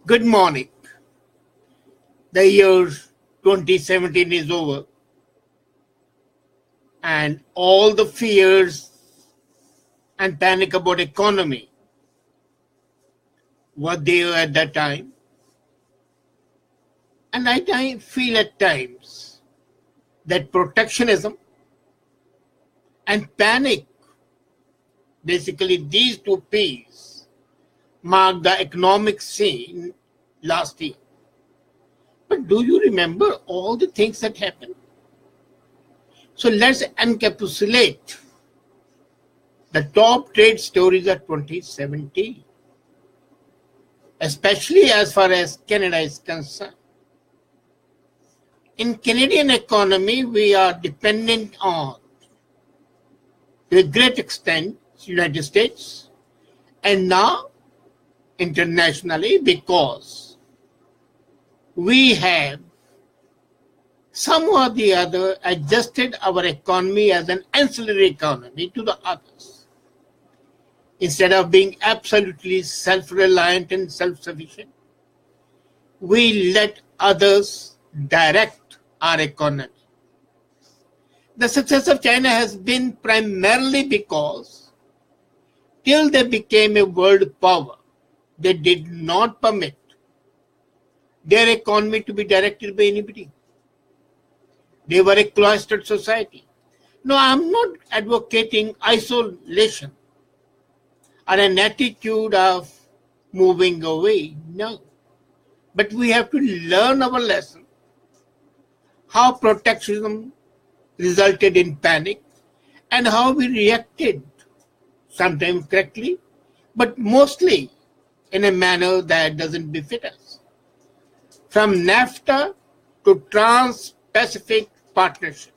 Good morning. The year 2017 is over, and all the fears and panic about economy were there at that time. And I feel at times that protectionism and panic, basically these two P's, marked the economic scene last year. But do you remember all the things that happened? So let's encapsulate the top trade stories of 2017, especially as far as Canada is concerned. In Canadian economy, we are dependent on, to a great extent, United States, and now internationally, because we have somehow or the other adjusted our economy as an ancillary economy to the others. Instead of being absolutely self-reliant and self-sufficient, we let others direct our economy. The success of China has been primarily because till they became a world power, they did not permit their economy to be directed by anybody. They were a cloistered society. No, I'm not advocating isolation or an attitude of moving away. No. But we have to learn our lesson. How protectionism resulted in panic and how we reacted, sometimes correctly, but mostly in a manner that doesn't befit us. From NAFTA to Trans-Pacific Partnership,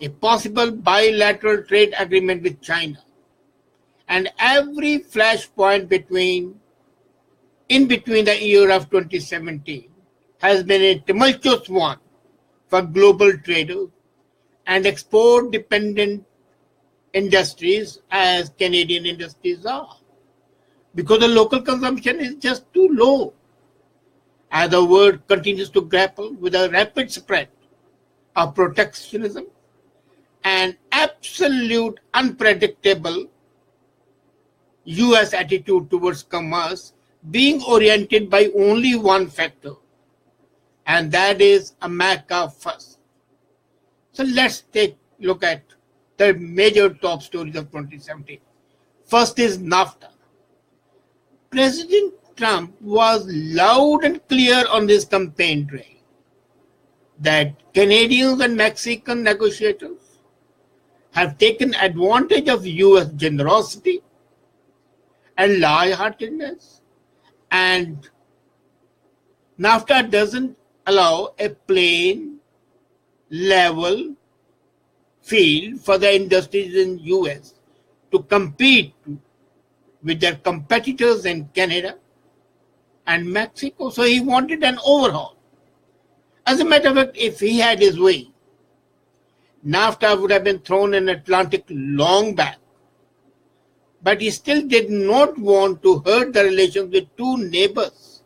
a possible bilateral trade agreement with China, and every flashpoint in between the year of 2017 has been a tumultuous one for global traders and export-dependent industries as Canadian industries are, because the local consumption is just too low. As the world continues to grapple with a rapid spread of protectionism and absolute unpredictable US attitude towards commerce being oriented by only one factor, and that is America first. So let's take a look at the major top stories of 2017. First is NAFTA. President Trump was loud and clear on this campaign trail that Canadians and Mexican negotiators have taken advantage of US generosity and lightheartedness, and NAFTA doesn't allow a plain, level field for the industries in US to compete with their competitors in Canada and Mexico. So he wanted an overhaul. As a matter of fact, if he had his way, NAFTA would have been thrown in Atlantic long back. But he still did not want to hurt the relations with two neighbors,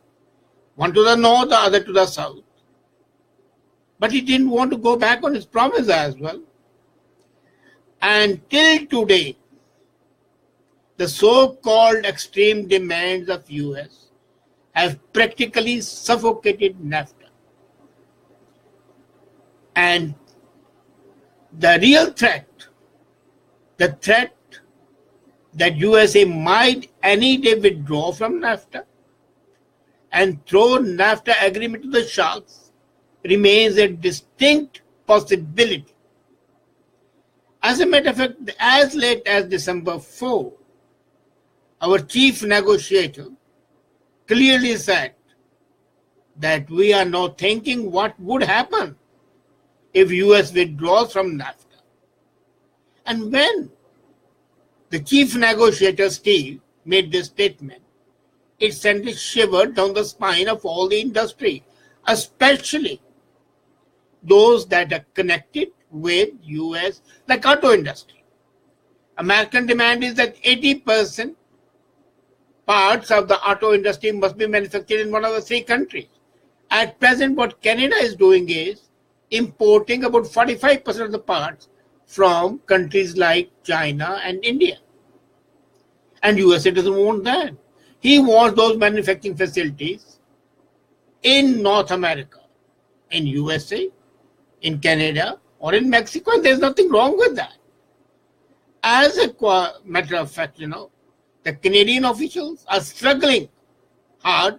one to the north, the other to the south. But he didn't want to go back on his promise as well. And till today, the so-called extreme demands of US have practically suffocated NAFTA. And the real threat, the threat that USA might any day withdraw from NAFTA and throw NAFTA agreement to the sharks, remains a distinct possibility. As a matter of fact, as late as December 4, our chief negotiator clearly said that we are now thinking what would happen if US withdraws from NAFTA. And when the chief negotiator, Steve, made this statement, it sent a shiver down the spine of all the industry, especially those that are connected with US, like auto industry. American demand is at 80% parts of the auto industry must be manufactured in one of the three countries. At present, what Canada is doing is importing about 45% of the parts from countries like China and India. And USA doesn't want that. He wants those manufacturing facilities in North America, in USA, in Canada, or in Mexico, and there's nothing wrong with that. As a matter of fact, the Canadian officials are struggling hard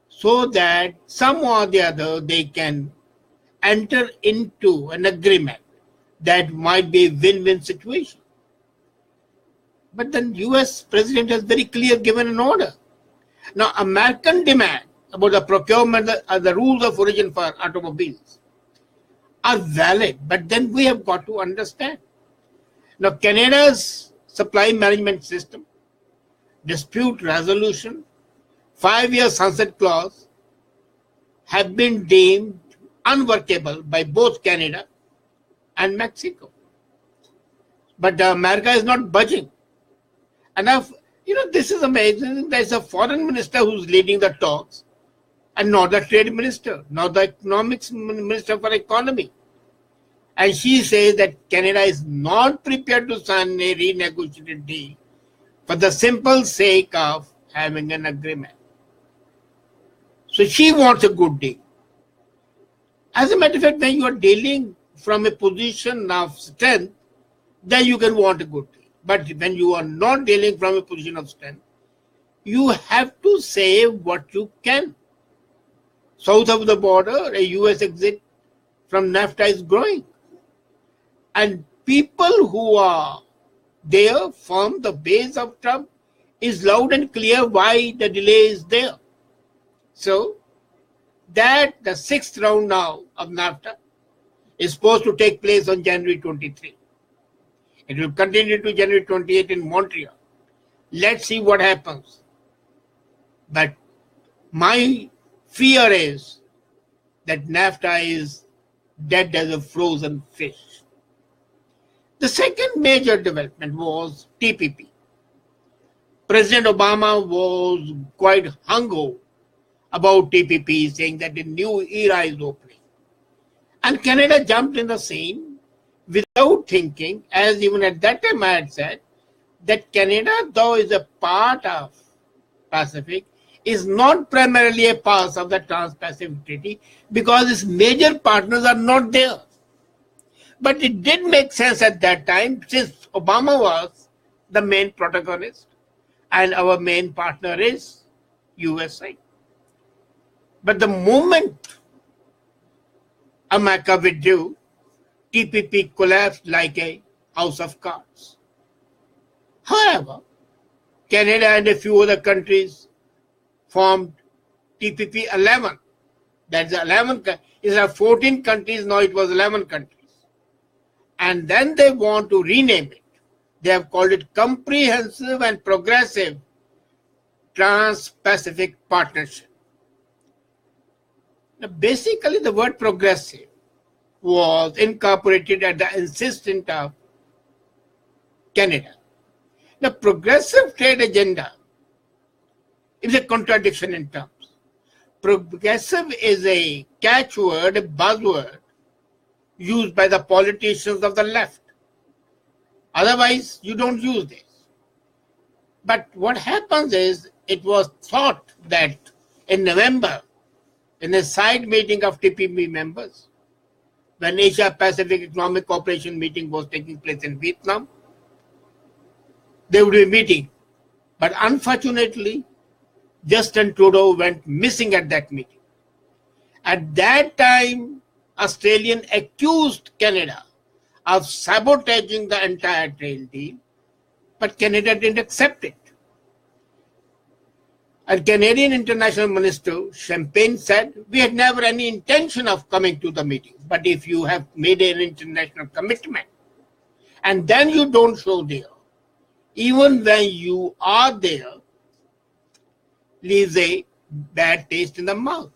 so that some or the other they can enter into an agreement that might be a win-win situation. But the US president has very clearly given an order. Now, American demand about the procurement and the rules of origin for automobiles are valid, but then we have got to understand. Now, Canada's supply management system, dispute resolution, 5-year sunset clause have been deemed unworkable by both Canada and Mexico. But America is not budging. Enough, this is amazing. There's a foreign minister who's leading the talks and not the trade minister, not the economics minister for economy. And she says that Canada is not prepared to sign a renegotiated deal for the simple sake of having an agreement. So she wants a good deal. As a matter of fact, when you are dealing from a position of strength, then you can want a good deal. But when you are not dealing from a position of strength, you have to say what you can. South of the border, a US exit from NAFTA is growing. And people who are there from the base of Trump is loud and clear why the delay is there. So that the 6th round now of NAFTA is supposed to take place on January 23. It will continue to January 28 in Montreal. Let's see what happens. But my fear is that NAFTA is dead as a frozen fish. The second major development was TPP. President Obama was quite hung-over about TPP, saying that a new era is opening. And Canada jumped in the scene without thinking, as even at that time I had said, that Canada, though is a part of Pacific, is not primarily a part of the Trans-Pacific Treaty because its major partners are not there. But it did make sense at that time, since Obama was the main protagonist and our main partner is USA. But the moment America withdrew, TPP collapsed like a house of cards. However, Canada and a few other countries formed TPP 11. That's 11. It's 14 countries, now it was 11 countries. And then they want to rename it. They have called it Comprehensive and Progressive Trans-Pacific Partnership. Now, basically, the word progressive was incorporated at the insistence of Canada. The progressive trade agenda is a contradiction in terms. Progressive is a catchword, a buzzword used by the politicians of the left. Otherwise, you don't use this. But what happens is, it was thought that in November, in a side meeting of TPP members, when Asia Pacific Economic Cooperation meeting was taking place in Vietnam, they would be meeting. But unfortunately, Justin Trudeau went missing at that meeting. At that time, Australian accused Canada of sabotaging the entire trade deal, but Canada didn't accept it. And Canadian International Minister Champagne said, we had never any intention of coming to the meeting, but if you have made an international commitment and then you don't show there, even when you are there, leaves a bad taste in the mouth.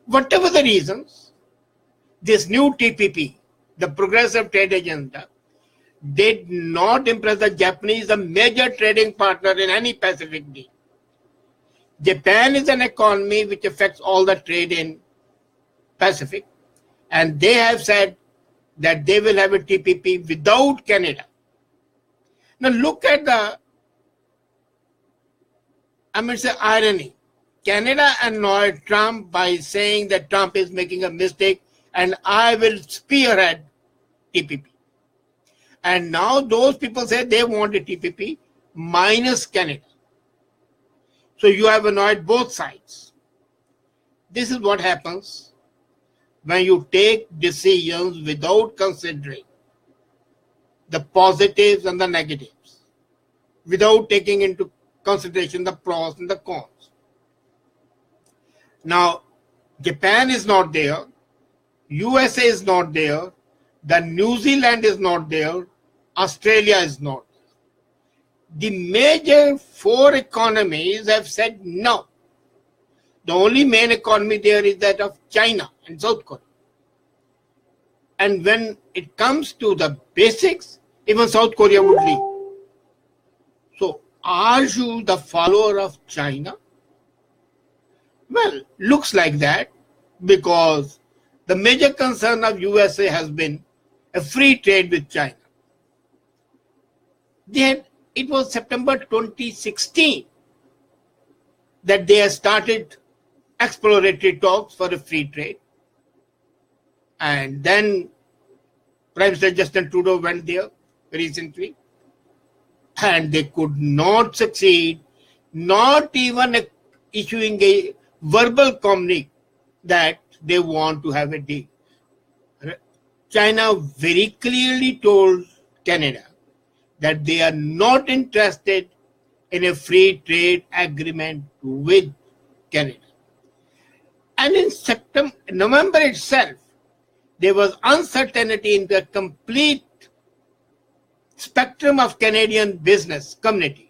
Whatever the reasons, this new TPP, the Progressive Trade Agenda, did not impress the Japanese, a major trading partner in any Pacific deal. Japan is an economy which affects all the trade in Pacific, and they have said that they will have a TPP without Canada. Now look at the, irony. Canada annoyed Trump by saying that Trump is making a mistake and I will spearhead TPP. And now those people say they want a TPP minus Canada. So you have annoyed both sides. This is what happens when you take decisions without considering the positives and the negatives, without taking into consideration the pros and the cons. Now, Japan is not there, USA is not there, the New Zealand is not there, Australia is not there. The major 4 economies have said no. The only main economy there is that of China and South Korea. And when it comes to the basics, even South Korea would leave. So, are you the follower of China? Well, looks like that, because the major concern of USA has been a free trade with China. It was September 2016 that they had started exploratory talks for a free trade. And then Prime Minister Justin Trudeau went there recently, and they could not succeed, not even issuing a verbal communique that they want to have a deal. China very clearly told Canada that they are not interested in a free trade agreement with Canada. And in November itself, there was uncertainty in the complete spectrum of Canadian business community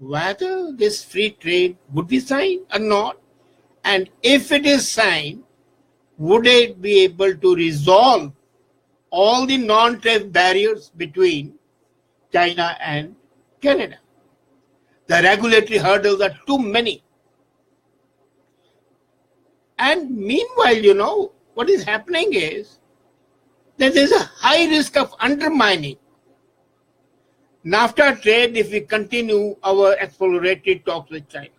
whether this free trade would be signed or not, and if it is signed, would it be able to resolve all the non-trade barriers between China and Canada. The regulatory hurdles are too many. And meanwhile, what is happening is that there is a high risk of undermining NAFTA trade if we continue our exploratory talks with China.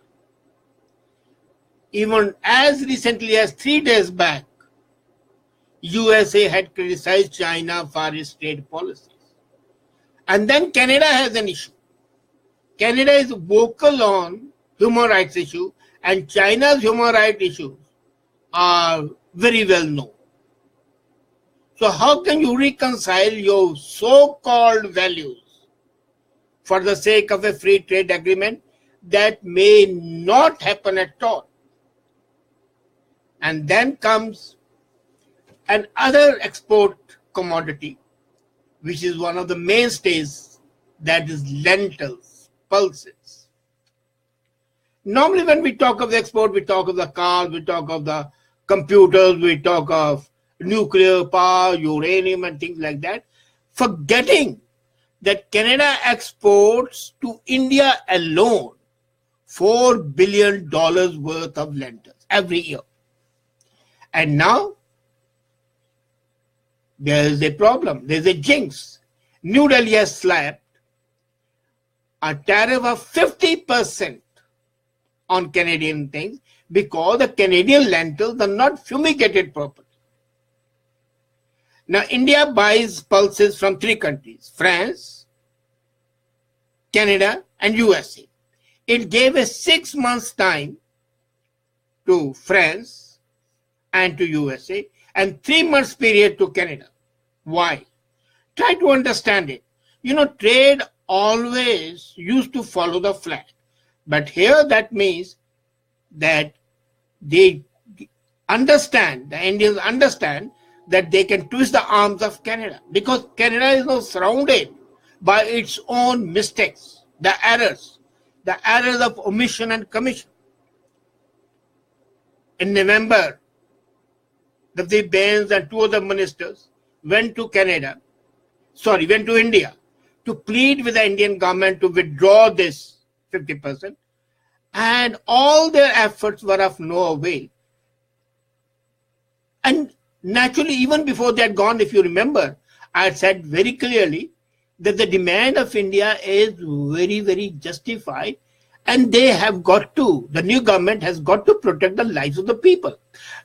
Even as recently as 3 days back, USA had criticized China for its trade policies. And then Canada has an issue. Canada is vocal on human rights issue, and China's human rights issues are very well known. So how can you reconcile your so-called values for the sake of a free trade agreement that may not happen at all? And then comes another export commodity, which is one of the mainstays, that is lentils, pulses. Normally when we talk of the export, we talk of the cars, we talk of the computers, we talk of nuclear power, uranium and things like that, forgetting that Canada exports to India alone $4 billion worth of lentils every year. And now there is a problem, there is a jinx. New Delhi has slapped a tariff of 50% on Canadian things because the Canadian lentils are not fumigated properly. Now, India buys pulses from 3 countries, France, Canada, and USA. It gave a 6 months time to France and to USA and 3 months period to Canada. Why? Try to understand it. Trade always used to follow the flag. But here that means that they understand, the Indians understand that they can twist the arms of Canada because Canada is now surrounded by its own mistakes, the errors of omission and commission. In November, the Bains and 2 other ministers went to Canada went to India to plead with the Indian government to withdraw this 50%, and all their efforts were of no avail. And naturally, even before they had gone, if you remember, I had said very clearly that the demand of India is very, very justified, and they have got to, the new government has got to protect the lives of the people.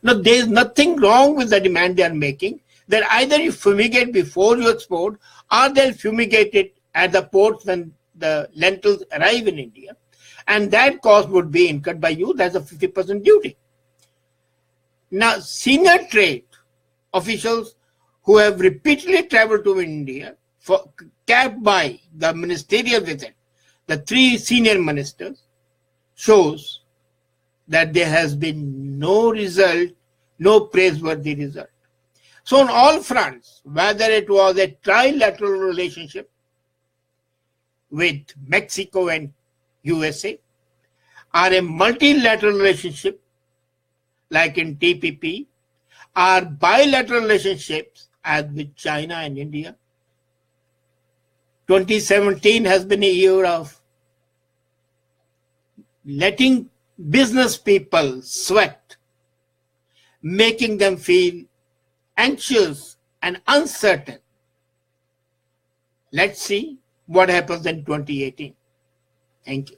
Now, there is nothing wrong with the demand they are making, that either you fumigate before you export, or they'll fumigate it at the ports when the lentils arrive in India, and that cost would be incurred by you. That's a 50% duty. Now, senior trade officials who have repeatedly traveled to India, capped by the ministerial visit, the 3 senior ministers, shows that there has been no result, no praiseworthy result. So on all fronts, whether it was a trilateral relationship with Mexico and USA, or a multilateral relationship like in TPP, or bilateral relationships as with China and India, 2017 has been a year of letting business people sweat, making them feel anxious and uncertain. Let's see what happens in 2018. Thank you.